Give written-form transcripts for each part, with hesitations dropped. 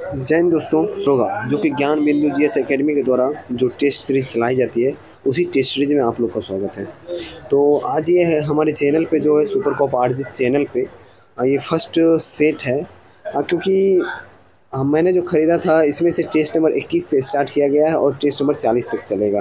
जय हिंद दोस्तों। होगा जो कि ज्ञान बिंदु जीएस एकेडमी के द्वारा जो टेस्ट सीरीज चलाई जाती है, उसी टेस्ट सीरीज में आप लोग का स्वागत है। तो आज ये है हमारे चैनल पे जो है सुपर कॉप आरजिस चैनल पे ये फर्स्ट सेट है। क्योंकि मैंने जो ख़रीदा था इसमें से टेस्ट नंबर 21 से स्टार्ट किया गया है और टेस्ट नंबर 40 तक चलेगा।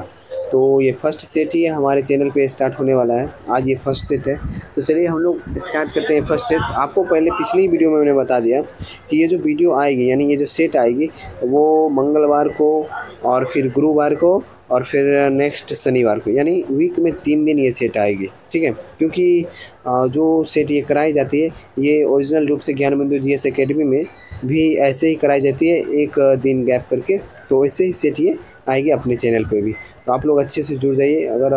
तो ये फर्स्ट सेट ही है, हमारे चैनल पे स्टार्ट होने वाला है। आज ये फर्स्ट सेट है, तो चलिए हम लोग स्टार्ट करते हैं फर्स्ट सेट। आपको पहले पिछली वीडियो में मैंने बता दिया कि ये जो वीडियो आएगी, यानी ये जो सेट आएगी, वो मंगलवार को और फिर गुरुवार को और फिर नेक्स्ट शनिवार को, यानी वीक में 3 दिन ये सेट आएगी। ठीक है, क्योंकि जो सेट ये कराई जाती है ये ओरिजिनल रूप से ज्ञान बिंदु जीएस एकेडमी में भी ऐसे ही कराई जाती है, एक दिन गैप करके। तो ऐसे ही सेट ये आएगी अपने चैनल पे भी, तो आप लोग अच्छे से जुड़ जाइए। अगर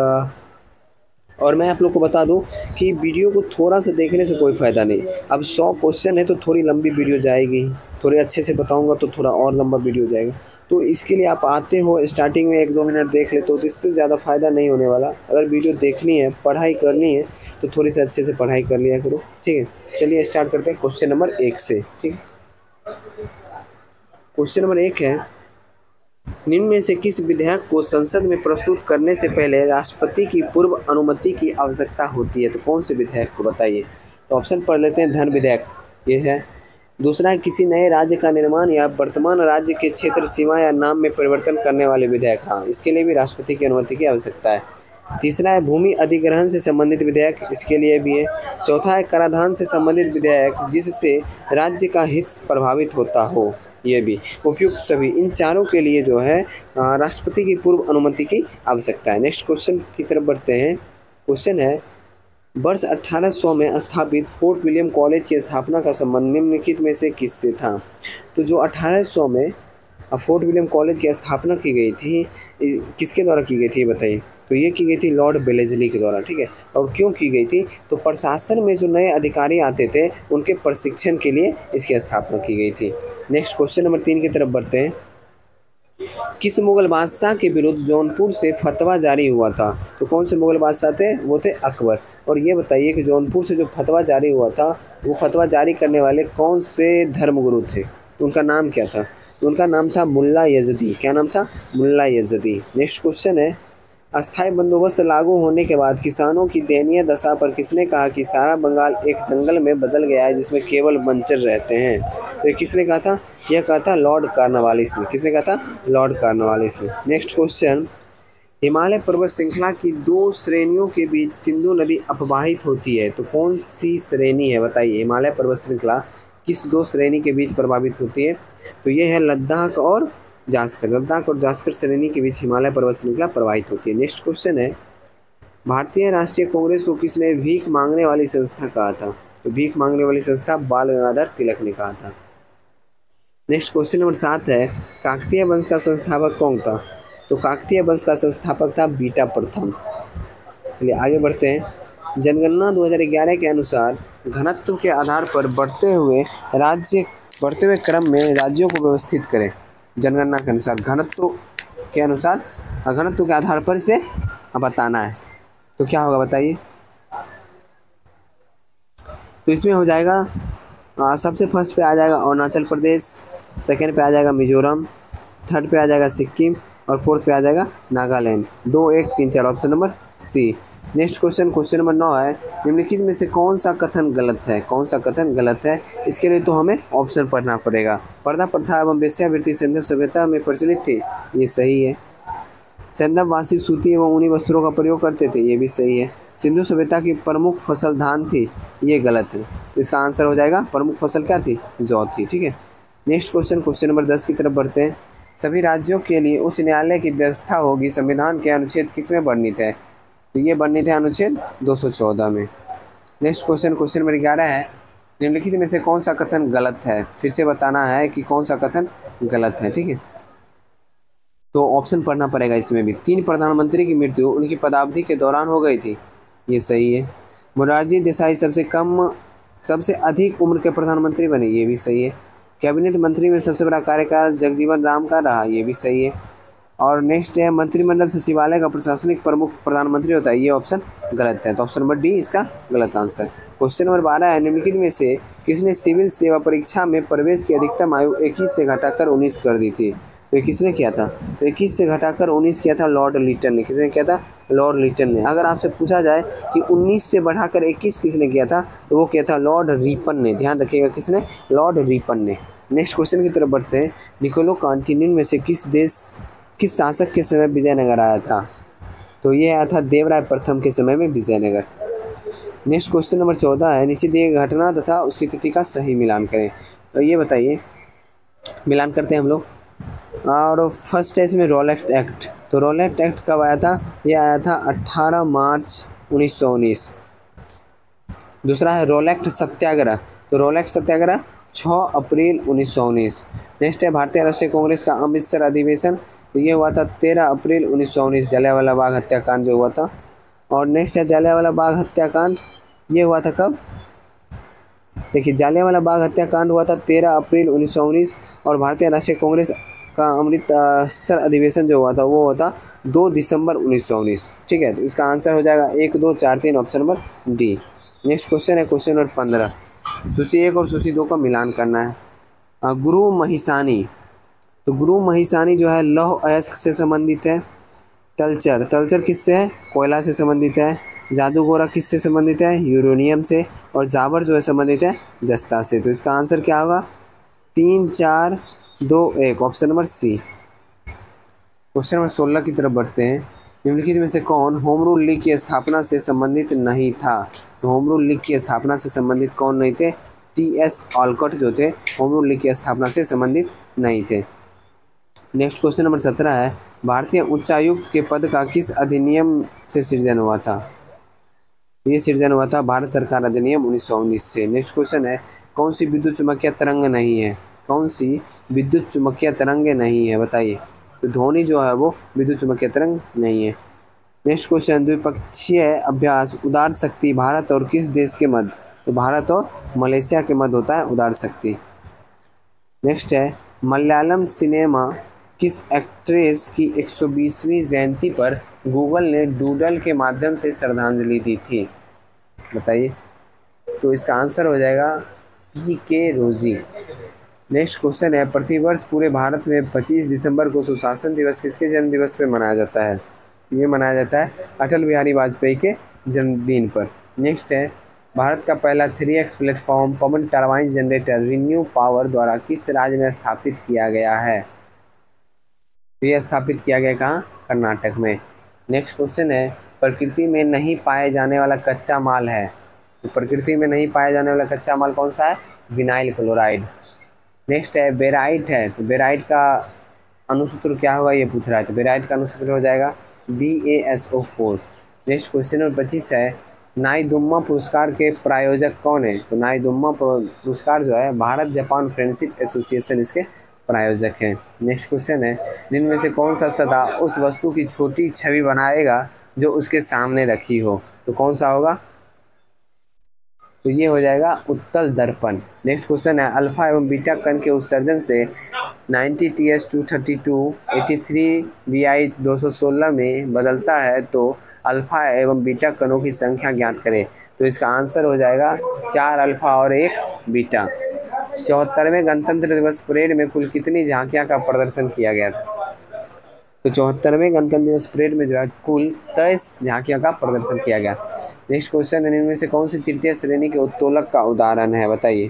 और मैं आप लोग को बता दूं कि वीडियो को थोड़ा सा देखने से कोई फ़ायदा नहीं। अब 100 क्वेश्चन है तो थोड़ी लंबी वीडियो जाएगी, थोड़े अच्छे से बताऊंगा तो थोड़ा और लंबा वीडियो जाएगा। तो इसके लिए आप आते हो, स्टार्टिंग में 1-2 मिनट देख लेते हो तो इससे ज़्यादा फ़ायदा नहीं होने वाला। अगर वीडियो देखनी है, पढ़ाई करनी है, तो थोड़ी सी अच्छे से पढ़ाई कर लिया करो। ठीक है, चलिए स्टार्ट करते हैं क्वेश्चन नंबर 1 से। ठीक है, क्वेश्चन नंबर 1 है, निम्न में से किस विधेयक को संसद में प्रस्तुत करने से पहले राष्ट्रपति की पूर्व अनुमति की आवश्यकता होती है? तो कौन से विधेयक को बताइए। तो ऑप्शन पढ़ लेते हैं। धन विधेयक ये है। दूसरा है किसी नए राज्य का निर्माण या वर्तमान राज्य के क्षेत्र सीमा या नाम में परिवर्तन करने वाले विधेयक, हाँ, इसके लिए भी राष्ट्रपति की अनुमति की आवश्यकता है। तीसरा है भूमि अधिग्रहण से संबंधित विधेयक, इसके लिए भी है। चौथा है कराधान से संबंधित विधेयक जिससे राज्य का हित प्रभावित होता हो, ये भी। उपयुक्त सभी इन चारों के लिए जो है राष्ट्रपति की पूर्व अनुमति की आवश्यकता है। नेक्स्ट क्वेश्चन की तरफ बढ़ते हैं। क्वेश्चन है, वर्ष 1800 में स्थापित फोर्ट विलियम कॉलेज की स्थापना का संबंध निम्नलिखित में से किससे था? तो जो 1800 में फोर्ट विलियम कॉलेज की स्थापना की गई थी, किसके द्वारा की गई थी बताइए। तो ये की गई थी लॉर्ड वेलेस्ली के द्वारा। ठीक है, और क्यों की गई थी? तो प्रशासन में जो नए अधिकारी आते थे उनके प्रशिक्षण के लिए इसकी स्थापना की गई थी। नेक्स्ट क्वेश्चन नंबर 3 की तरफ बढ़ते हैं। किस मुगल बादशाह के विरुद्ध जौनपुर से फतवा जारी हुआ था? तो कौन से मुगल बादशाह थे? वो थे अकबर। और ये बताइए कि जौनपुर से जो फतवा जारी हुआ था, वो फतवा जारी करने वाले कौन से धर्मगुरु थे? उनका नाम क्या था? उनका नाम था मुल्ला यज़दी। क्या नाम था? मुल्ला यज़दी। नेक्स्ट क्वेश्चन है, अस्थायी बंदोबस्त लागू होने के बाद किसानों की दयनीय दशा पर किसने कहा कि सारा बंगाल एक जंगल में बदल गया है जिसमें केवल बंचर रहते हैं? तो ये किसने कहा था? यह कहा था लॉर्ड कॉर्नवालिस ने। किसने कहा था? लॉर्ड कॉर्नवालिस ने। नेक्स्ट क्वेश्चन, हिमालय पर्वत श्रृंखला की 2 श्रेणियों के बीच सिंधु नदी अपवाहित होती है, तो कौन सी श्रेणी है बताइए। हिमालय पर्वत श्रृंखला किस 2 श्रेणी के बीच प्रभावित होती है? तो ये है लद्दाख और जास्कर। लद्दाख और जास्कर श्रेणी के बीच हिमालय पर्वत श्रृंखला प्रवाहित होती है। नेक्स्ट क्वेश्चन है, भारतीय राष्ट्रीय कांग्रेस को किसने भीख मांगने वाली संस्था कहा था? तो भीख मांगने वाली संस्था बाल गंगाधर तिलक ने कहा था। नेक्स्ट क्वेश्चन नंबर 7 है, काकतीय वंश का संस्थापक कौन था? तो काकतीय वंश का संस्थापक था बीटा प्रथम। चलिए आगे बढ़ते हैं। जनगणना 2011 के अनुसार घनत्व के आधार पर बढ़ते हुए क्रम में राज्यों को व्यवस्थित करें। जनगणना के अनुसार घनत्व के अनुसार, घनत्व के आधार पर इसे बताना है। तो क्या होगा बताइए। तो इसमें हो जाएगा सबसे फर्स्ट पे आ जाएगा अरुणाचल प्रदेश, सेकंड पे आ जाएगा मिजोरम, थर्ड पे आ जाएगा सिक्किम और फोर्थ पे आ जाएगा Nagaland. 2, 1, 3, 4, option number C. Next question, question number 9 है, निम्नलिखित में से कौन सा कथन गलत है? कौन सा कथन गलत है? इसके लिए तो हमें ऑप्शन पढ़ना पड़ेगा। पर्दा प्रथा एवं वेश्यावृत्ति सैंधव सभ्यता में प्रचलित थी, ये सही है। सैंधववासी सूती एवं ऊनी वस्त्रों का प्रयोग करते थे, ये भी सही है। सिंधु सभ्यता की प्रमुख फसल धान थी, ये गलत है। तो इसका आंसर हो जाएगा, प्रमुख फसल क्या थी? जौ थी। ठीक है, नेक्स्ट क्वेश्चन, क्वेश्चन नंबर 10 की तरफ बढ़ते हैं। सभी राज्यों के लिए उच्च न्यायालय की व्यवस्था होगी, संविधान के अनुच्छेद किसमें वर्णित है? तो ये वर्णित है अनुच्छेद 214 में। नेक्स्ट क्वेश्चन, क्वेश्चन नंबर 11 है, निम्नलिखित में से कौन सा कथन गलत है? फिर से बताना है कि कौन सा कथन गलत है। ठीक है, तो ऑप्शन पढ़ना पड़ेगा इसमें भी। 3 प्रधानमंत्री की मृत्यु उनकी पदावधि के दौरान हो गई थी, ये सही है। मोरारजी देसाई सबसे अधिक उम्र के प्रधानमंत्री बने, ये भी सही है। कैबिनेट मंत्री में सबसे बड़ा कार्यकाल जगजीवन राम का रहा, ये भी सही है। और नेक्स्ट है मंत्रिमंडल सचिवालय का प्रशासनिक प्रमुख प्रधानमंत्री होता है, ये ऑप्शन गलत है, तो ऑप्शन नंबर डी इसका गलत आंसर। क्वेश्चन नंबर 12 है, निम्नलिखित में से किसने सिविल सेवा परीक्षा में प्रवेश की अधिकतम आयु 21 से घटाकर 19 कर दी थी? तो ये किसने किया था? तो 21 से घटाकर 19 किया था लॉर्ड लिटन ने। किसने किया था? लॉर्ड लिटन ने। अगर आपसे पूछा जाए कि 19 से बढ़ाकर 21 किसने किया था, तो वो किया था लॉर्ड रिपन ने। ध्यान रखिएगा, किसने? लॉर्ड रिपन ने। नेक्स्ट क्वेश्चन की तरफ बढ़ते हैं। निकोलो कांटिनेंट में से किस शासक के समय विजयनगर आया था? तो ये आया था देवराय प्रथम के समय में विजयनगर। नेक्स्ट क्वेश्चन नंबर 14 है, नीचे दिए गए घटना तथा उसकी तिथि का सही मिलान करें। तो ये बताइए, मिलान करते हैं हम लोग। और फर्स्ट है इसमें रोलेट एक्ट। तो रोलेट एक्ट कब आया था? ये आया था 18 मार्च 1919। दूसरा है रोलेट सत्याग्रह। तो रोलेट सत्याग्रह 6 अप्रैल 1919। नेक्स्ट है भारतीय राष्ट्रीय कांग्रेस का अमृतसर अधिवेशन। तो ये हुआ था 13 अप्रैल 1919, जलियांवाला बाग हत्याकांड जो हुआ था। और नेक्स्ट है जलियांवाला बाग हत्याकांड, ये हुआ था कब? देखिए, जलियांवाला बाग हत्याकांड हुआ था 13 अप्रैल 1919 और भारतीय राष्ट्रीय कांग्रेस का अमृतसर अधिवेशन जो हुआ था वो हुआ था 2 दिसंबर 1919। ठीक है, तो इसका आंसर हो जाएगा 1, 2, 4, 3, option number D. Next question है क्वेश्चन नंबर 15। सूची 1 और सूची 2 का मिलान करना है। गुरु महिसानी। तो गुरु महिसानी जो है लौह अयस्क से संबंधित है। तलचर किससे है? कोयला से संबंधित है। जादूगोरा किससे संबंधित है? यूरेनियम से। और जाबर जो है संबंधित है जस्ता से। तो इसका आंसर क्या होगा? 3, 4, 2, 1, option number C. Question number 16 की तरफ बढ़ते हैं। निम्नलिखित में से कौन होम रूल लीग की स्थापना से संबंधित नहीं था? तो होम रूल लीग की स्थापना से संबंधित कौन नहीं थे? टी.एस. ऑलकॉट जो थे होम रूल लीग की स्थापना से संबंधित नहीं थे। नेक्स्ट क्वेश्चन नंबर 17 है, भारतीय उच्चायुक्त के पद का किस अधिनियम से सृजन हुआ था? ये सृजन हुआ था भारत सरकार अधिनियम 1919 से। नेक्स्ट क्वेश्चन है, कौन सी विद्युत चुम्बकीय तरंग नहीं है? कौन सी विद्युत चुम्बकीय तरंगे नहीं है, बताइए। तो ध्वनि जो है वो विद्युत चुम्बकीय तरंग नहीं है। नेक्स्ट क्वेश्चन, द्विपक्षीय अभ्यास उदार शक्ति भारत और किस देश के मध्य? तो भारत और मलेशिया के मध्य होता है उदार शक्ति। नेक्स्ट है, मलयालम सिनेमा किस एक्ट्रेस की 120वीं जयंती पर गूगल ने डूडल के माध्यम से श्रद्धांजलि दी थी, बताइए। तो इसका आंसर हो जाएगा पी.के. रोजी। नेक्स्ट क्वेश्चन है, प्रतिवर्ष पूरे भारत में 25 दिसंबर को सुशासन दिवस किसके जन्म दिवस पर मनाया जाता है? ये मनाया जाता है अटल बिहारी वाजपेयी के जन्मदिन पर। नेक्स्ट है, भारत का पहला 3x प्लेटफॉर्म पवन टरबाइन जनरेटर रिन्यू पावर द्वारा किस राज्य में स्थापित किया गया है? ये स्थापित किया गया कहाँ? कर्नाटक में। नेक्स्ट क्वेश्चन है, प्रकृति में नहीं पाए जाने वाला कच्चा माल है। तो प्रकृति में नहीं पाया जाने वाला कच्चा माल कौन सा है? Vinyl chloride. नेक्स्ट है, बेराइट है। तो बेराइट का अनुसूत्र क्या होगा ये पूछ रहा है। तो बेराइट का अनुसूत्र हो जाएगा BaSO4। नेक्स्ट क्वेश्चन नंबर 25 है, नाइदुम्मा पुरस्कार के प्रायोजक कौन है? तो नाइदुम्मा पुरस्कार जो है भारत जापान फ्रेंडशिप एसोसिएशन इसके प्रायोजक हैं। नेक्स्ट क्वेश्चन है, निम्न में से कौन सा सदा उस वस्तु की छोटी छवि बनाएगा जो उसके सामने रखी हो? तो कौन सा होगा? तो ये हो जाएगा उत्तल दर्पण। नेक्स्ट क्वेश्चन है, अल्फा एवं बीटा कण के उत्सर्जन से 90 TS232 83 BI 216 में बदलता है, तो अल्फा एवं बीटा कणों की संख्या ज्ञात करें। तो इसका आंसर हो जाएगा 4 अल्फा और 1 बीटा। 74वें गणतंत्र दिवस परेड में कुल कितनी झांकियां का प्रदर्शन किया गया था? तो 74वें गणतंत्र दिवस परेड में जो है कुल 23 झांकियां का प्रदर्शन किया गया। नेक्स्ट क्वेश्चन है, इनमें से कौन सी तृतीय श्रेणी के उत्तोलक का उदाहरण है, बताइए।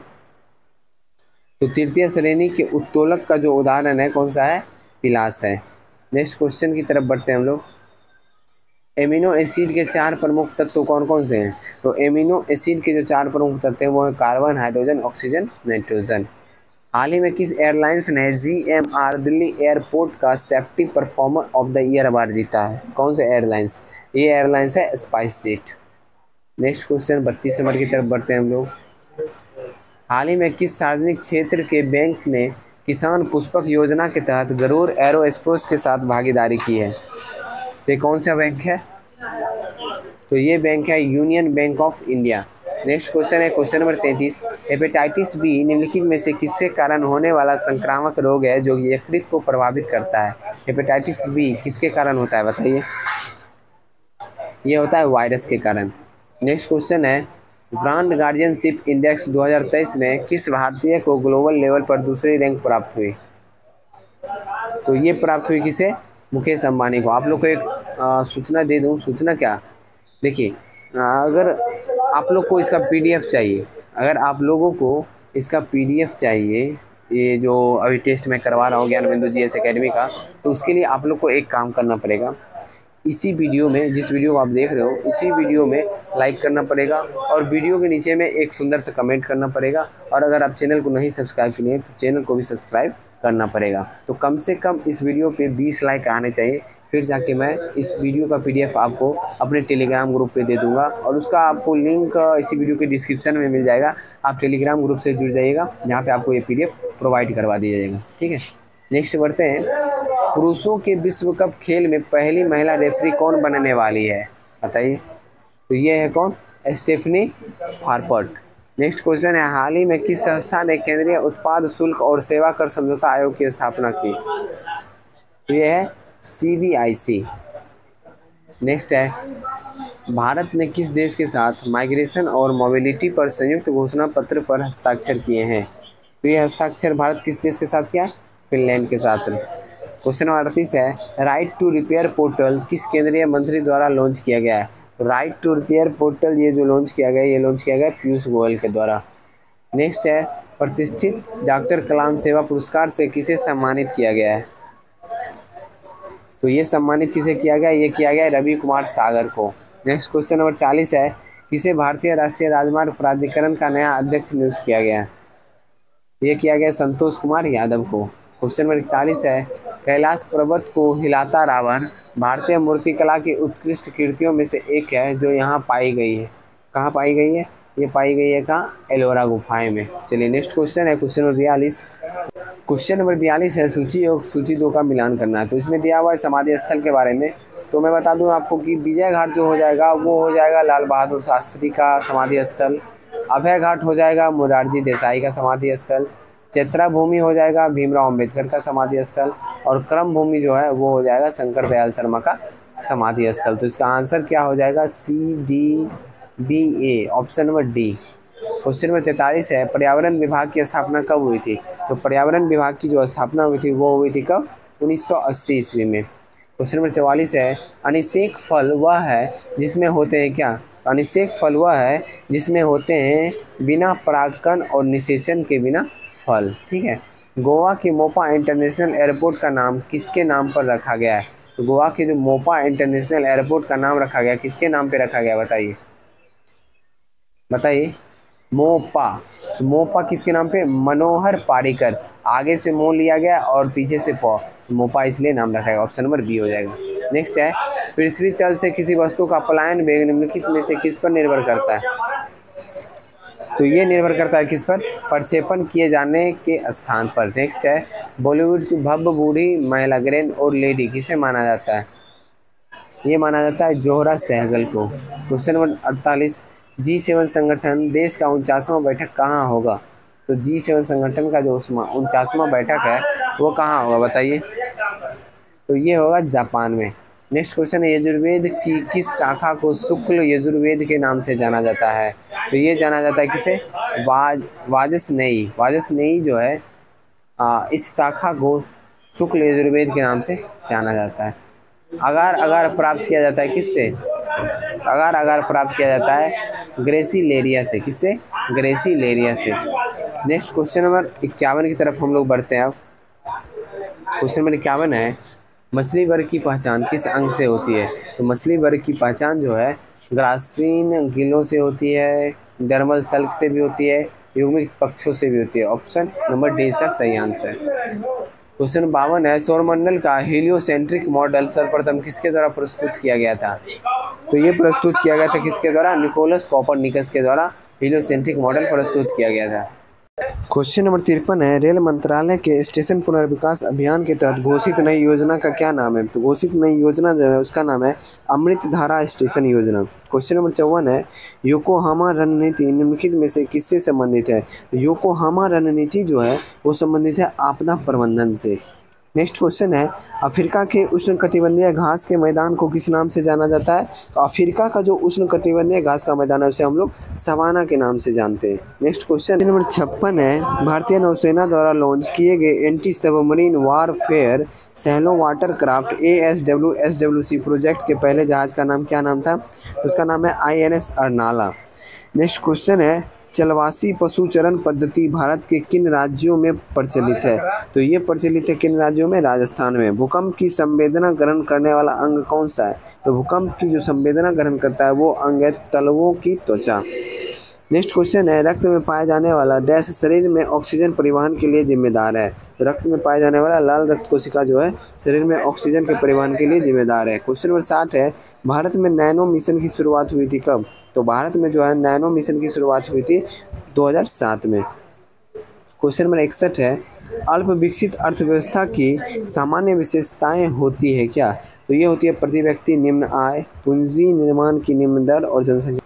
तो तृतीय श्रेणी के उत्तोलक का जो उदाहरण है कौन सा है? पिलास है। नेक्स्ट क्वेश्चन की तरफ बढ़ते हैं हम लोग। एमिनो एसिड के 4 प्रमुख तत्व कौन कौन से हैं? तो एमिनो एसिड के जो 4 प्रमुख तत्व हैं वो है कार्बन, हाइड्रोजन, ऑक्सीजन, नाइट्रोजन। हाल ही में किस एयरलाइंस ने GMR दिल्ली एयरपोर्ट का safety performer of the year award जीता है? कौन से एयरलाइंस? ये एयरलाइंस है spice jet. Next question 32 number की तरफ बढ़ते हैं हम लोग। हाल ही में किस सार्वजनिक क्षेत्र के बैंक ने किसान पुष्पक योजना के तहत गरुड़ एरोस्पेस के साथ भागीदारी की है? ये कौन सा बैंक है? तो ये बैंक है union bank of India. Next question है क्वेश्चन नंबर 33, हेपेटाइटिस बी निम्नलिखित में से किसके कारण होने वाला संक्रामक रोग है जो यकृत को प्रभावित करता है। हेपेटाइटिस बी किसके कारण होता है बताइए। ये होता है वायरस के कारण। नेक्स्ट क्वेश्चन है ब्रांड गार्जियनशिप इंडेक्स 2023 में किस भारतीय को ग्लोबल लेवल पर दूसरी रैंक प्राप्त हुई। तो ये प्राप्त हुई किसे, मुकेश अंबानी को। आप लोग को एक सूचना दे दूं। सूचना क्या, देखिए अगर आप लोग को इसका पीडीएफ चाहिए, अगर आप लोगों को इसका पीडीएफ चाहिए, ये जो अभी टेस्ट मैं करवा रहा हूँ ज्ञान बिंदु जीएस एकेडमी का, तो उसके लिए आप लोग को एक काम करना पड़ेगा। इसी वीडियो में, जिस वीडियो को आप देख रहे हो, इसी वीडियो में लाइक करना पड़ेगा और वीडियो के नीचे में एक सुंदर सा कमेंट करना पड़ेगा। और अगर आप चैनल को नहीं सब्सक्राइब किए हैं तो चैनल को भी सब्सक्राइब करना पड़ेगा। तो कम से कम इस वीडियो पे 20 लाइक आने चाहिए, फिर जाके मैं इस वीडियो का पीडीएफ आपको अपने टेलीग्राम ग्रुप पे दे दूंगा और उसका आपको लिंक इसी वीडियो के डिस्क्रिप्शन में मिल जाएगा। आप टेलीग्राम ग्रुप से जुड़ जाइएगा, जहाँ पे आपको ये पीडीएफ प्रोवाइड करवा दिया जाएगा। ठीक है, नेक्स्ट बढ़ते हैं। पुरुषों के विश्व कप खेल में पहली महिला रेफरी कौन बनने वाली है बताइए। तो ये है कौन, स्टेफनी फारपर्ट। नेक्स्ट क्वेश्चन है हाल ही में किस संस्था ने केंद्रीय उत्पाद शुल्क और सेवा कर समझौता आयोग की स्थापना की। तो ये है CBIC। नेक्स्ट है भारत ने किस देश के साथ माइग्रेशन और मोबिलिटी पर संयुक्त घोषणा पत्र पर हस्ताक्षर किए हैं। तो ये हस्ताक्षर भारत किस देश के साथ किया है, फिनलैंड के साथ। क्वेश्चन नंबर 38 है राइट टू रिपेयर पोर्टल किस केंद्रीय मंत्री द्वारा लॉन्च किया गया है। राइट टू रिपेयर पोर्टल ये जो लॉन्च किया गया, ये लॉन्च किया गया पीयूष गोयल के द्वारा। नेक्स्ट है प्रतिष्ठित डॉक्टर कलाम सेवा पुरस्कार से किसे सम्मानित किया गया है। तो ये सम्मानित किसे किया गया, ये किया गया रवि कुमार सागर को। नेक्स्ट क्वेश्चन नंबर 40 है किसे भारतीय राष्ट्रीय राजमार्ग प्राधिकरण का नया अध्यक्ष नियुक्त किया गया है। ये किया गया संतोष कुमार यादव को। क्वेश्चन नंबर 41 है कैलाश पर्वत को हिलाता रावण भारतीय मूर्तिकला की उत्कृष्ट कृतियों में से एक है जो यहाँ पाई गई है। कहाँ पाई गई है, ये पाई गई है कहाँ, एलोरा गुफाएं में। चलिए नेक्स्ट क्वेश्चन है क्वेश्चन नंबर 42। क्वेश्चन नंबर 42 है सूची और सूची 2 का मिलान करना है। तो इसमें दिया हुआ है समाधि स्थल के बारे में। तो मैं बता दूं आपको कि विजय घाट जो हो जाएगा वो हो जाएगा लाल बहादुर शास्त्री का समाधि स्थल, अभय घाट हो जाएगा मोरारजी देसाई का समाधि स्थल, चैत्रा भूमि हो जाएगा भीमराव अंबेडकर का समाधि स्थल और क्रम भूमि जो है वो हो जाएगा शंकर दयाल शर्मा का समाधि स्थल। तो इसका आंसर क्या हो जाएगा, CDBA option number D. Question number 43 है पर्यावरण विभाग की स्थापना कब हुई थी। तो पर्यावरण विभाग की जो स्थापना हुई थी वो हुई थी कब, 1980 ईस्वी में। क्वेश्चन नंबर 44 है अनिषेक फल वह है जिसमें होते हैं क्या। अनिषेक फल वह है जिसमें होते हैं बिना परागकण और निषेचन के बिना फल। ठीक है, गोवा के मोपा इंटरनेशनल एयरपोर्ट का नाम किसके नाम पर रखा गया है। तो गोवा के जो मोपा इंटरनेशनल एयरपोर्ट का नाम रखा गया किसके नाम पे रखा गया बताइए, बताइए। मोपा, तो मोपा किसके नाम पे, मनोहर पारीकर। आगे से मो लिया गया और पीछे से पौ, तो मोपा इसलिए नाम रखा गया। ऑप्शन नंबर बी हो जाएगा। नेक्स्ट है पृथ्वी तल से किसी वस्तु का पलायन वेग निम्नलिखित में से किस पर निर्भर करता है। तो ये निर्भर करता है किस पर, प्रक्षेपण किए जाने के स्थान पर। नेक्स्ट है बॉलीवुड की भव्य बूढ़ी महिला ग्रैंड और लेडी किसे माना जाता है। ये माना जाता है जोहरा सहगल को। क्वेश्चन नंबर 48 G7 संगठन देश का 49वां बैठक कहाँ होगा। तो G7 संगठन का जो 49वां बैठक है वो कहाँ होगा बताइए। तो ये होगा जापान में। नेक्स्ट क्वेश्चन है यजुर्वेद की किस शाखा को शुक्ल यजुर्वेद के नाम से जाना जाता है। तो ये जाना जाता है किसे, वाजसनेयी। वाजसनेयी जो है इस शाखा को शुक्ल यजुर्वेद के नाम से जाना जाता है। अगार अगार प्राप्त किया जाता है किससे, अगार अगार प्राप्त किया जाता है ग्रेसिलेरिया से। किससे, ग्रेसिलेरिया से। नेक्स्ट क्वेश्चन नंबर 51 की तरफ हम लोग बढ़ते हैं। अब क्वेश्चन नंबर 51 है मछली वर्ग की पहचान किस अंग से होती है। तो मछली वर्ग की पहचान जो है ग्रासीन गिलों से होती है, डर्मल सल्क से भी होती है, युग्मिक पक्षों से भी होती है। ऑप्शन नंबर डी इसका सही आंसर है। क्वेश्चन 52 है सौरमंडल का हीलियोसेंट्रिक मॉडल सर्वप्रथम किसके द्वारा प्रस्तुत किया गया था। तो ये प्रस्तुत किया गया था किसके द्वारा, निकोलस कोपरनिकस के द्वारा हीलियोसेंट्रिक मॉडल प्रस्तुत किया गया था। क्वेश्चन नंबर 53 है, रेल मंत्रालय के स्टेशन पुनर्विकास अभियान के तहत घोषित नई योजना का क्या नाम है? तो घोषित नई योजना जो है उसका नाम है अमृत धारा स्टेशन योजना। क्वेश्चन नंबर 54 है, योकोहामा रणनीति निम्नलिखित में से किससे संबंधित है? योकोहामा रणनीति जो है वो संबंधित है आपदा प्रबंधन से। नेक्स्ट क्वेश्चन है, अफ्रीका के उष्णकटिबंधीय घास के मैदान को किस नाम से जाना जाता है? तो अफ्रीका का जो उष्णकटिबंधीय घास का मैदान है उसे हम लोग सवाना के नाम से जानते हैं। नेक्स्ट क्वेश्चन नंबर 56 है, भारतीय नौसेना द्वारा लॉन्च किए गए anti submarine warfare shallow watercraft ASWSWC project के पहले जहाज का नाम क्या नाम था? उसका नाम है INS अर्नाला। नेक्स्ट क्वेश्चन है, चलवासी पशुचरण पद्धति भारत के किन राज्यों में प्रचलित है? तो ये प्रचलित है किन राज्यों में? राजस्थान में। भूकंप की संवेदना ग्रहण करने वाला अंग कौन सा है? तो भूकंप की जो संवेदना ग्रहण करता है वो अंग है तलवों की त्वचा। नेक्स्ट क्वेश्चन है, रक्त में पाया जाने वाला डैश शरीर में ऑक्सीजन परिवहन के लिए जिम्मेदार है? तो रक्त में पाया जाने वाला लाल रक्त कोशिका जो है शरीर में ऑक्सीजन के परिवहन के लिए जिम्मेदार है। क्वेश्चन नंबर 60 है, भारत में नैनो मिशन की शुरुआत हुई थी कब? तो भारत में जो है नैनो मिशन की शुरुआत हुई थी 2007 में। क्वेश्चन नंबर 61 है, अल्प विकसित अर्थव्यवस्था की सामान्य विशेषताएं होती है क्या? तो ये होती है प्रति व्यक्ति निम्न आय, पूंजी निर्माण की निम्न दर और जनसंख्या।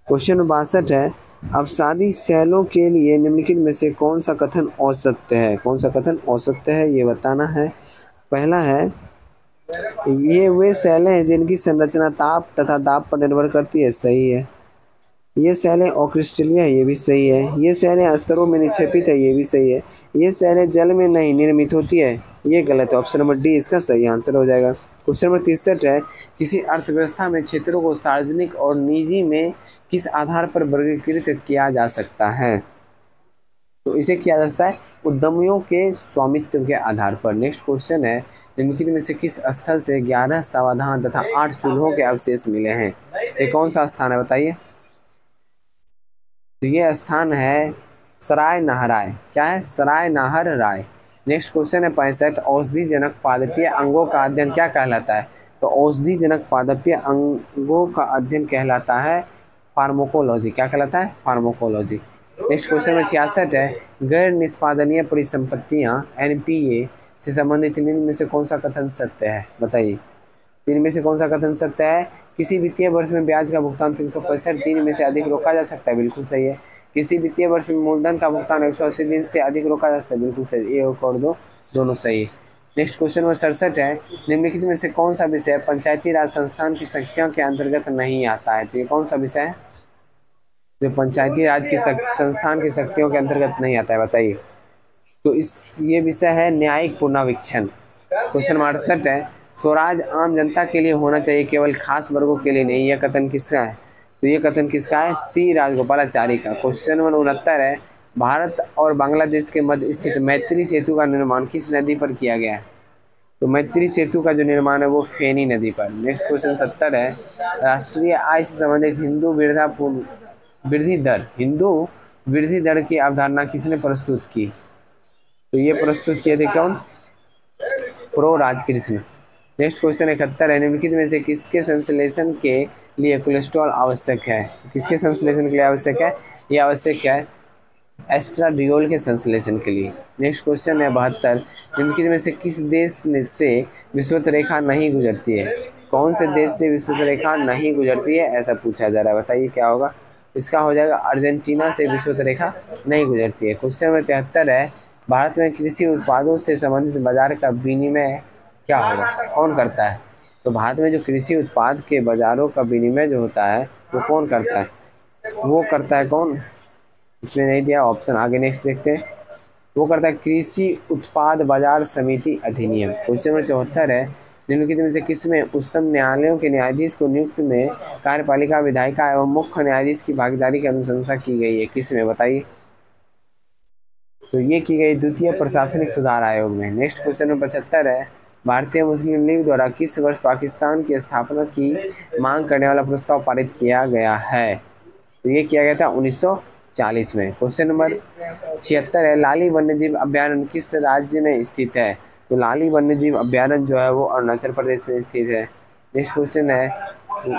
क्वेश्चन नंबर 62 है, अवसादी शैलों के लिए निम्नलिखित में से कौन सा कथन औसत्य है? कौन सा कथन औसत्य है ये बताना है। पहला है, ये वे शैलें हैं जिनकी संरचना ताप तथा दाब पर निर्भर करती है, सही है। ये शैलें अक्रिस्टलीय है, ये भी सही है। ये शैलें स्तरों में निक्षेपित है, ये भी सही है। ये शैलें जल में नहीं निर्मित होती है, ये गलत है। ऑप्शन नंबर डी इसका सही आंसर हो जाएगा। क्वेश्चन नंबर 63 है, किसी अर्थव्यवस्था में क्षेत्रों को सार्वजनिक और निजी में किस आधार पर वर्गीकृत किया जा सकता है? तो इसे किया जा सकता है उद्यमियों के स्वामित्व के आधार पर। नेक्स्ट क्वेश्चन है, निम्नलिखित में से किस स्थल से 11 सावधान तथा 8 चूल्हों के अवशेष मिले हैं? ये कौन सा स्थान है बताइए? तो ये स्थान है सराय नाहराय। क्या है? सराय नाहर राय। नेक्स्ट क्वेश्चन है 65, औषधि जनक पादपीय अंगों का अध्ययन क्या कहलाता है? तो औषधि जनक पादपीय अंगों का अध्ययन कहलाता है फार्माकोलॉजी। क्या कहलाता है? फार्माकोलॉजी। नेक्स्ट क्वेश्चन में 66 है, गैर निष्पादनीय परिसंपत्तियां NPA से संबंधित निम्न में से कौन सा कथन सत्य है? बताइए, इनमें से कौन सा कथन सत्य है? किसी वित्तीय वर्ष में ब्याज का भुगतान 365 दिन में से अधिक रोका जा सकता है, बिल्कुल सही है। किसी वित्तीय वर्ष में मूलधन का भुगतान 180 दिन से अधिक रोका जा सकता है, बिल्कुल सही। एक और दो दोनों सही है। नेक्स्ट क्वेश्चन नंबर 67 है, निम्नलिखित में से कौन सा विषय पंचायती राज संस्थान की शक्तियों के अंतर्गत नहीं आता है? तो ये कौन सा विषय है जो पंचायती राज की संस्थान की शक्तियों के अंतर्गत नहीं आता है? बताइए। तो ये विषय है न्यायिक पुनरीक्षण। क्वेश्चन नंबर 68 है, स्वराज आम जनता के लिए होना चाहिए, केवल खास वर्गों के लिए नहीं। यह कथन किसका है? तो ये कथन किसका है? C राजगोपालाचारी का। क्वेश्चन नंबर 69 है, भारत और बांग्लादेश के मध्य स्थित मैत्री सेतु का निर्माण किस नदी पर किया गया है? तो मैत्री सेतु का जो निर्माण है वो फेनी नदी पर। नेक्स्ट क्वेश्चन 70 है, राष्ट्रीय आय से संबंधित हिंदू वृद्धि दर की अवधारणा किसने प्रस्तुत की? तो ये प्रस्तुत किए थे कौन? प्रो राजकृष्ण। नेक्स्ट क्वेश्चन 71 है, निम्नलिखित में से किसके संश्लेषण के लिए कोलेस्ट्रॉल आवश्यक है? तो किसके संश्लेषण के लिए आवश्यक है? ये आवश्यक है एस्ट्राडियोल के संश्लेषण के लिए। नेक्स्ट क्वेश्चन है 72, निम्नलिखित में से किस देश से विषुवत रेखा नहीं गुजरती है? कौन से देश से विषुवत रेखा नहीं गुजरती है ऐसा पूछा जा रहा है, बताइए क्या होगा? इसका हो जाएगा अर्जेंटीना से विषुवत रेखा नहीं गुजरती है। क्वेश्चन नंबर 73 है, भारत में कृषि उत्पादों से संबंधित बाजार का विनिमय क्या होगा? कौन करता है? तो भारत में जो कृषि उत्पाद के बाजारों का विनिमय जो होता है वो कौन करता है? वो करता है कौन? इसमें नहीं दिया ऑप्शन, आगे नेक्स्ट देखते हैं। वो करता है कृषि उत्पाद बाजार समिति अधिनियम। क्वेश्चन नंबर 74 है, निम्नलिखित में से किसमें उच्चतम न्यायालयों के न्यायाधीश को नियुक्त में कार्यपालिका विधायिका एवं मुख्य न्यायाधीश की भागीदारी की अनुशंसा की गई है? किसमें बताइए? तो ये की गई द्वितीय प्रशासनिक सुधार आयोग में। नेक्स्ट क्वेश्चन नंबर 75 है, भारतीय मुस्लिम लीग द्वारा किस वर्ष पाकिस्तान की स्थापना की मांग करने वाला प्रस्ताव पारित किया गया है? तो ये किया गया था 1940 में। क्वेश्चन नंबर 76 है, लाली वन्यजीव अभ्यारण्य किस राज्य में स्थित है? तो लाली वन्यजीव अभ्यारण्य जो है वो अरुणाचल प्रदेश में स्थित है। नेक्स्ट क्वेश्चन है,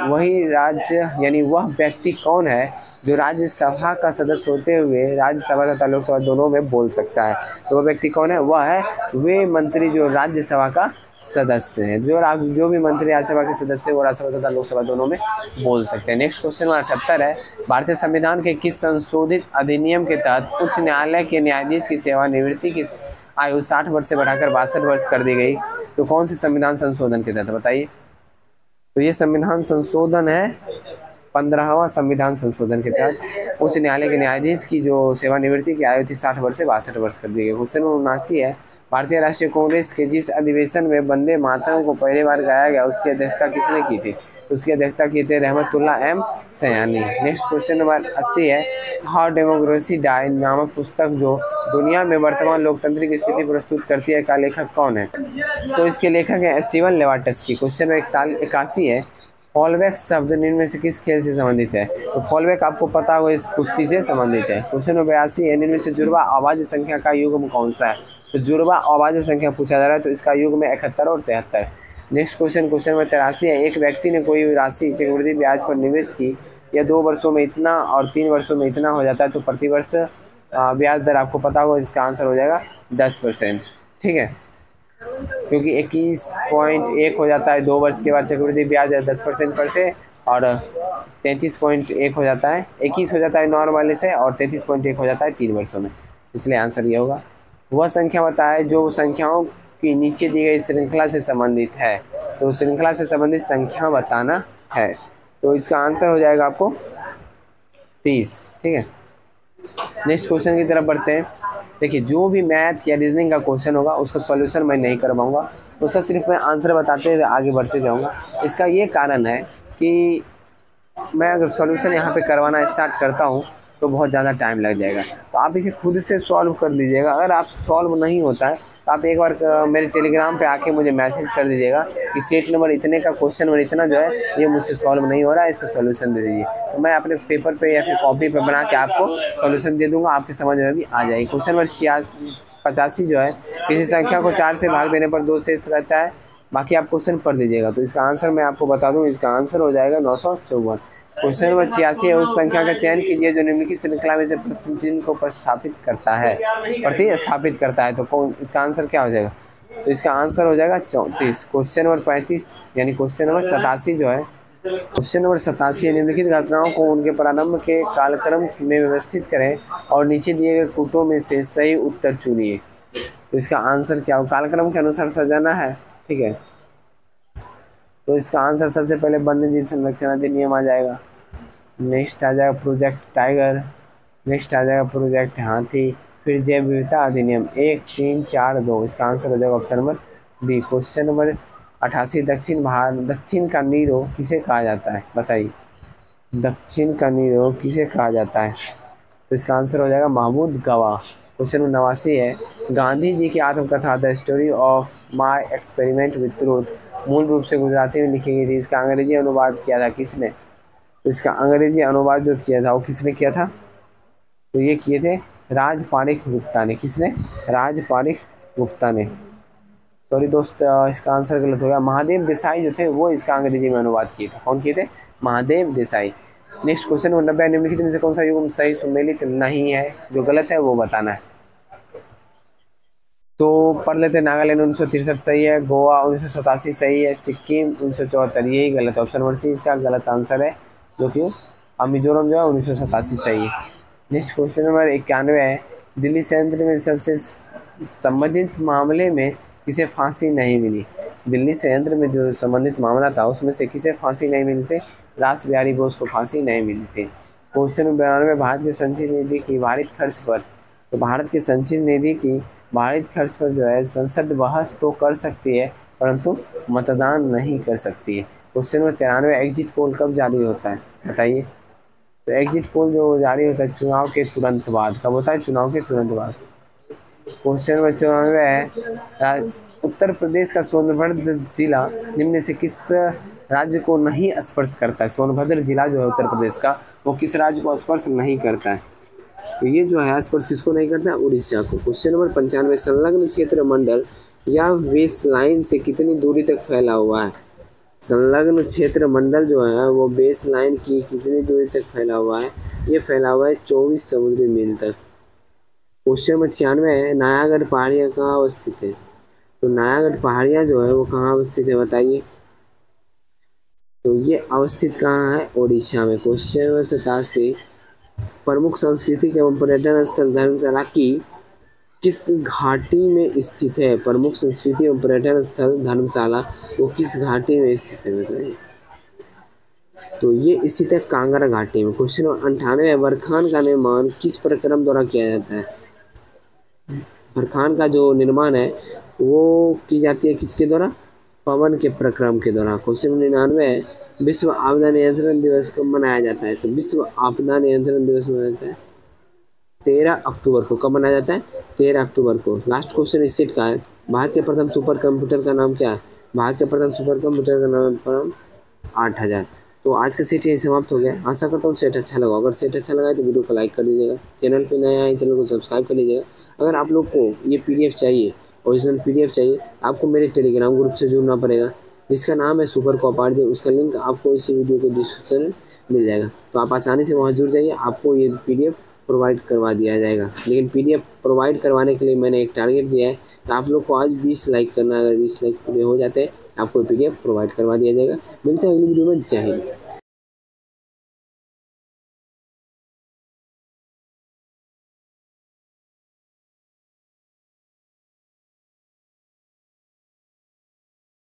वही राज्य यानी वह व्यक्ति कौन है जो राज्यसभा का सदस्य होते हुए राज्यसभा तथा लोकसभा दोनों में बोल सकता है। तो वो व्यक्ति कौन है? वह है वे मंत्री जो राज्यसभा का सदस्य है। जो भी मंत्री राज्यसभा के सदस्य वो राज्यसभा तथा लोकसभा दोनों में बोल सकते हैं। नेक्स्ट क्वेश्चन 78 है, भारतीय संविधान के किस संशोधित अधिनियम के तहत उच्च न्यायालय के न्यायाधीश की सेवानिवृत्ति की आयु 60 वर्ष से बढ़ाकर 62 वर्ष कर दी गई? तो कौन सी संविधान संशोधन के तहत बताइए? तो ये संविधान संशोधन है 15वां संविधान संशोधन के तहत उच्च न्यायालय के न्यायाधीश की जो सेवानिवृत्ति की आयु थी 60 वर्ष से 62 वर्ष कर दी गई। क्वेश्चन 79 है, भारतीय राष्ट्रीय कांग्रेस के जिस अधिवेशन में वंदे मातरम को पहली बार गाया गया उसकी अध्यक्षता किसने की थी? उसकी अध्यक्षता की थी रहमतुल्ला एम सयानी। नेक्स्ट क्वेश्चन नंबर 80 है, हाउ डेमोक्रेसी डाई नामक पुस्तक जो दुनिया में वर्तमान लोकतंत्र की स्थिति प्रस्तुत करती है का लेखक कौन है? तो इसके लेखक है स्टीवन लेवाटस्की। क्वेश्चन 81 है, फॉलबैक शब्द निम्न में से किस खेल से संबंधित है? तो फॉलबैक आपको पता होगा इस कुश्ती से संबंधित है। क्वेश्चन 82 है, निम्न में से जुड़वा आवाज संख्या का युग्म कौन सा है? तो जुड़वा आवाज संख्या पूछा जा रहा है, तो इसका युग्म है 71 और 73। नेक्स्ट क्वेश्चन नंबर 83 है, एक व्यक्ति ने कोई राशि चक्रवृद्धि ब्याज पर निवेश की, या 2 वर्षों में इतना और 3 वर्षों में इतना हो जाता है, तो प्रतिवर्ष ब्याज दर आपको पता होगा, इसका आंसर हो जाएगा 10%। ठीक है, क्योंकि 21.1 हो जाता है 2 वर्ष के बाद चक्रवृद्धि ब्याज 10% पर से, और 33.1 हो जाता है 21 हो जाता है नॉर्मल से, और 33.1 हो जाता है 3 वर्षों में, इसलिए आंसर ये होगा। वह संख्या बताए जो संख्याओं की नीचे दी गई श्रृंखला से संबंधित है। तो श्रृंखला से संबंधित संख्या बताना है, तो इसका आंसर हो जाएगा आपको 30। ठीक है, नेक्स्ट क्वेश्चन की तरफ बढ़ते हैं। देखिए, जो भी मैथ या रीजनिंग का क्वेश्चन होगा उसका सॉल्यूशन मैं नहीं करवाऊंगा, उसका सिर्फ मैं आंसर बताते हुए आगे बढ़ते जाऊंगा। इसका ये कारण है कि मैं अगर सॉल्यूशन यहाँ पे करवाना स्टार्ट करता हूँ तो बहुत ज़्यादा टाइम लग जाएगा, तो आप इसे खुद से सॉल्व कर लीजिएगा। अगर आप सॉल्व नहीं होता है तो आप एक बार मेरे टेलीग्राम पे आके मुझे मैसेज कर दीजिएगा कि सेट नंबर इतने का क्वेश्चन नंबर इतना जो है ये मुझसे सॉल्व नहीं हो रहा है, इसका सॉल्यूशन दे दीजिए, तो मैं अपने पेपर पे या फिर कॉपी पे बना के आपको सॉल्यूशन दे दूंगा, आपके समझ में भी आ जाएगी। क्वेश्चन नंबर 85 जो है, किसी संख्या को 4 से भाग देने पर 2 शेष रहता है, बाकी आप क्वेश्चन पढ़ लीजिएगा। तो इसका आंसर मैं आपको बता दूँ, इसका आंसर हो जाएगा 954। क्वेश्चन नंबर 86 है, उस संख्या का चयन कीजिए जो निम्नलिखित श्रृंखला में से प्रश्न चिन्ह को प्रतिस्थापित करता है। तो कौन, इसका आंसर क्या हो जाएगा? तो इसका आंसर हो जाएगा 34। क्वेश्चन नंबर 35 यानी क्वेश्चन नंबर 87 जो है, क्वेश्चन नंबर 87 निम्नलिखित घटनाओं को उनके प्रारंभ के कालक्रम में व्यवस्थित करें और नीचे दिए गए कूटों में से सही उत्तर चुनिए। तो इसका आंसर क्या हो? कालक्रम के अनुसार सजाना है। ठीक है, तो इसका आंसर सबसे पहले वन्य जीव संरक्षण अधिनियम आ जाएगा, नेक्स्ट आ जाएगा प्रोजेक्ट टाइगर, नेक्स्ट आ जाएगा प्रोजेक्ट हाथी, फिर जैव विविधता अधिनियम 1, 3, 4, 2। इसका आंसर हो जाएगा option number B. Question number 88 दक्षिण का नीरो किसे कहा जाता है? बताइए, दक्षिण का नीरो किसे कहा जाता है? तो इसका आंसर हो जाएगा महमूद गवाह। क्वेश्चन नंबर 89 है, गांधी जी की आत्मकथा the story of my experiment with truth मूल रूप से गुजराती में लिखी गई थी, इसका अंग्रेजी अनुवाद किया था किसने? तो इसका अंग्रेजी अनुवाद जो किया था वो किसने किया था? तो ये किए थे राज पारिख गुप्ता ने। किसने? राज पारिख गुप्ता ने। सॉरी दोस्त, इसका आंसर गलत हो गया। महादेव देसाई जो थे वो इसका अंग्रेजी में अनुवाद किए थे। कौन किए थे? महादेव देसाई। नेक्स्ट क्वेश्चन 90 निम्नलिखित में से कौन सा युग्म सही सुमेलित नहीं है? जो गलत है वो बताना है। तो पढ़ लेते हैं। नागालैंड 1963 सही है, गोवा 1987 सही है, सिक्किम 1974 यही गलत है। ऑप्शन नंबर सी इसका गलत आंसर है, जो कि मिजोरम जो है 1987 सही है। नेक्स्ट क्वेश्चन नंबर 91 है, दिल्ली संयंत्र में सबसे संबंधित मामले में किसे फांसी नहीं मिली? दिल्ली संयंत्र में जो संबंधित मामला था उसमें से किसे फांसी नहीं मिली थी? रास बिहारी बोस को फांसी नहीं मिली थी। क्वेश्चन नंबर 92, भारत के संचित निधि की भारित खर्च पर, तो भारत के संचित निधि की भारित खर्च पर जो है संसद बहस तो कर सकती है परंतु मतदान नहीं कर सकती है। क्वेश्चन नंबर 93, एग्जिट पोल कब जारी होता है? बताइए। तो एग्जिट पोल जो जारी होता है चुनाव के तुरंत बाद। कब होता है? चुनाव के तुरंत बाद। क्वेश्चन नंबर 94 है, उत्तर प्रदेश का सोनभद्र जिला निम्न में से किस राज्य को नहीं स्पर्श करता है? सोनभद्र जिला जो है उत्तर प्रदेश का वो किस राज्य को स्पर्श नहीं करता है? तो ये जो है स्पर्श किसको नहीं करता है? उड़ीसा को। क्वेश्चन नंबर 95, संलग्न क्षेत्र मंडल या बेस लाइन से कितनी दूरी तक फैला हुआ है? संलग्न क्षेत्र मंडल जो है वो बेस लाइन की कितनी दूरी तक फैला हुआ है? ये फैला हुआ है 24 समुद्री मील तक। क्वेश्चन नंबर 96 है, नायागढ़ पहाड़ियाँ कहाँ अवस्थित है? तो नायागढ़ पहाड़ियाँ जो है वो कहाँ अवस्थित है बताइए। तो ये अवस्थित कहाँ है? उड़ीसा में। क्वेश्चन नंबर 87, प्रमुख सांस्कृतिक एवं पर्यटन स्थल धर्मशाला की किस घाटी में स्थित है? प्रमुख संस्कृति एवं पर्यटन स्थल धर्मशाला वो किस घाटी में स्थित है बताइए। तो ये स्थित है कांगड़ा घाटी में। क्वेश्चन नंबर 98, बरखान का निर्माण किस प्रक्रम द्वारा किया जाता है? बरखान का जो निर्माण है वो की जाती है किसके द्वारा? पवन के प्रक्रम के द्वारा। क्वेश्चन नंबर 99, विश्व आपदा नियंत्रण दिवस कब मनाया जाता है? तो विश्व आपदा नियंत्रण दिवस मनाया जाता है 13 अक्टूबर को। कब मनाया जाता है? 13 अक्टूबर को। लास्ट क्वेश्चन इस सेट का है, भारत के प्रथम सुपर कंप्यूटर का नाम क्या है? भारत के प्रथम सुपर कंप्यूटर का नाम परम 8000। तो आज का सेट यही समाप्त हो गया। आशा करता हूँ सेट अच्छा लगा। अगर सेट अच्छा लगा है तो वीडियो को लाइक कर दीजिएगा, चैनल पे नया है चैनल को सब्सक्राइब कर लीजिएगा। अगर आप लोग को ये PDF चाहिए, ओरिजिनल PDF चाहिए, आपको मेरे टेलीग्राम ग्रुप से जुड़ना पड़ेगा जिसका नाम है सुपर कोऑपरेटिव। उसका लिंक आपको इसी वीडियो के डिस्क्रिप्शन में मिल जाएगा। तो आप आसानी से वहाँ जुड़ जाइए, आपको ये PDF प्रोवाइड करवा दिया जाएगा। लेकिन PDF प्रोवाइड करवाने के लिए मैंने एक टारगेट दिया है तो आप लोग को आज 20 लाइक करना है। अगर 20 लाइक पूरे हो जाते हैं आपको PDF प्रोवाइड करवा दिया जाएगा। मिलते हैं अगली वीडियो में। जय हिंद।